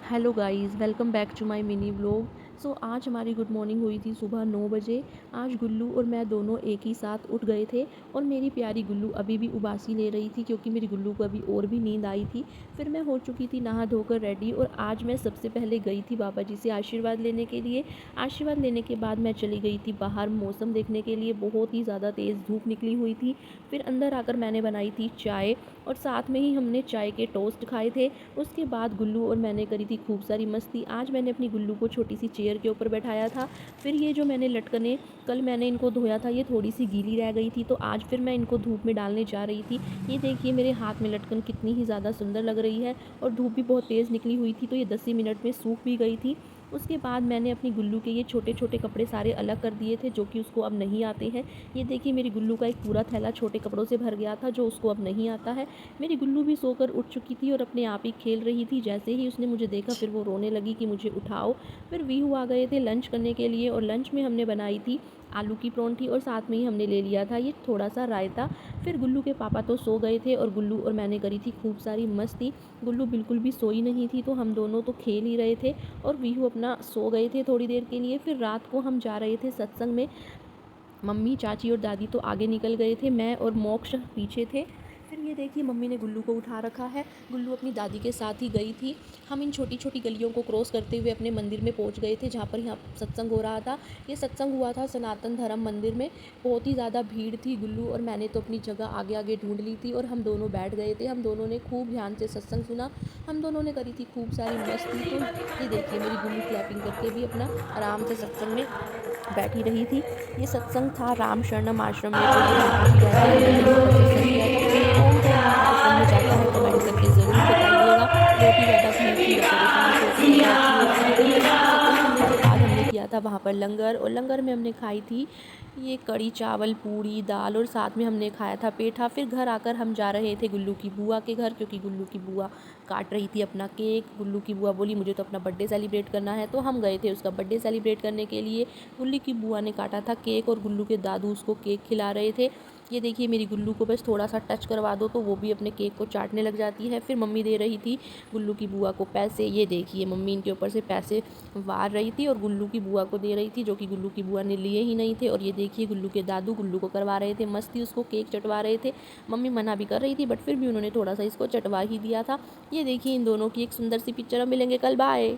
Hello guys, welcome back to my mini vlog. आज हमारी good morning हुई थी सुबह 9 बजे। आज गुल्लू और मैं दोनों एक ही साथ उठ गए थे और मेरी प्यारी गुल्लू अभी भी उबासी ले रही थी क्योंकि मेरी गुल्लू को अभी और भी नींद आई थी। फिर मैं हो चुकी थी नहा धोकर रेडी और आज मैं सबसे पहले गई थी बाबा जी से आशीर्वाद लेने के लिए। आशीर्वाद लेने के बाद मैं चली गई थी बाहर मौसम देखने के लिए। बहुत ही ज़्यादा तेज़ धूप निकली हुई थी। फिर अंदर आकर मैंने बनाई थी चाय और साथ में ही हमने चाय के टोस्ट खाए थे। उसके बाद गुल्लू और मैंने करी थी खूब सारी मस्ती। आज मैंने अपनी गुल्लू को छोटी सी चेयर के ऊपर बैठाया था। फिर ये जो मैंने लटकने कल मैंने इनको धोया था, ये थोड़ी सी गीली रह गई थी, तो आज फिर मैं इनको धूप में डालने जा रही थी। ये देखिए मेरे हाथ में लटकन कितनी ही ज़्यादा सुंदर लग रही है और धूप भी बहुत तेज़ निकली हुई थी, तो ये 10 ही मिनट में सूख भी गई थी। उसके बाद मैंने अपनी गुल्लू के ये छोटे छोटे कपड़े सारे अलग कर दिए थे जो कि उसको अब नहीं आते हैं। ये देखिए मेरी गुल्लू का एक पूरा थैला छोटे कपड़ों से भर गया था जो उसको अब नहीं आता है। मेरी गुल्लू भी सोकर उठ चुकी थी और अपने आप ही खेल रही थी। जैसे ही उसने मुझे देखा फिर वो रोने लगी कि मुझे उठाओ। फिर वीहू आ गए थे लंच करने के लिए और लंच में हमने बनाई थी आलू की परोंठी और साथ में ही हमने ले लिया था ये थोड़ा सा रायता। फिर गुल्लू के पापा तो सो गए थे और गुल्लू और मैंने करी थी खूब सारी मस्ती। गुल्लू बिल्कुल भी सोई नहीं थी, तो हम दोनों तो खेल ही रहे थे और वीहू अपना सो गए थे थोड़ी देर के लिए। फिर रात को हम जा रहे थे सत्संग में। मम्मी, चाची और दादी तो आगे निकल गए थे, मैं और मोक्ष पीछे थे। फिर ये देखिए मम्मी ने गुल्लू को उठा रखा है। गुल्लू अपनी दादी के साथ ही गई थी। हम इन छोटी छोटी गलियों को क्रॉस करते हुए अपने मंदिर में पहुंच गए थे जहाँ पर यहाँ सत्संग हो रहा था। ये सत्संग हुआ था सनातन धर्म मंदिर में। बहुत ही ज़्यादा भीड़ थी। गुल्लू और मैंने तो अपनी जगह आगे आगे ढूंढ ली थी और हम दोनों बैठ गए थे। हम दोनों ने खूब ध्यान से सत्संग सुना। हम दोनों ने करी थी खूब सारी मस्ती। तो ये देखिए मेरी गुल्लू क्लैपिंग करके भी अपना आराम से सत्संग में बैठी रही थी। ये सत्संग था राम शरणम आश्रम में, जो ये बाबा जी रहते हैं वहीं पर सत्संग किया था। कौन कौन इन आश्रम में जाता है कमेंट करके ज़रूर बताइएगा। बहुत ही ज़्यादा भीड़ थी, डेकोरेशन भी बहुत ही ज़्यादा अच्छी होती है। सत्संग सुनने के बाद हमने किया था वहाँ पर लंगर और लंगर में हमने खाई थी ये कड़ी चावल, पूड़ी, दाल और साथ में हमने खाया था पेठा। फिर घर आकर हम जा रहे थे गुल्लू की बुआ के घर क्योंकि गुल्लू की बुआ काट रही थी अपना केक। गुल्लू की बुआ बोली मुझे तो अपना बर्थडे सेलिब्रेट करना है, तो हम गए थे उसका बर्थडे सेलिब्रेट करने के लिए। गुल्लू की बुआ ने काटा था केक और गुल्लू के दादू उसको केक खिला रहे थे। ये देखिए मेरी गुल्लू को बस थोड़ा सा टच करवा दो तो वो भी अपने केक को चाटने लग जाती है। फिर मम्मी दे रही थी गुल्लू की बुआ को पैसे। ये देखिए मम्मी इनके ऊपर से पैसे वार रही थी और गुल्लू की बुआ को दे रही थी, जो कि गुल्लू की बुआ ने लिए ही नहीं थे। और ये देखिए गुल्लू के दादू गुल्लू को करवा रहे थे मस्ती, उसको केक चटवा रहे थे। मम्मी मना भी कर रही थी बट फिर भी उन्होंने थोड़ा सा इसको चटवा ही दिया था। ये देखिए इन दोनों की एक सुंदर सी पिक्चर। हम मिलेंगे कल, बाय।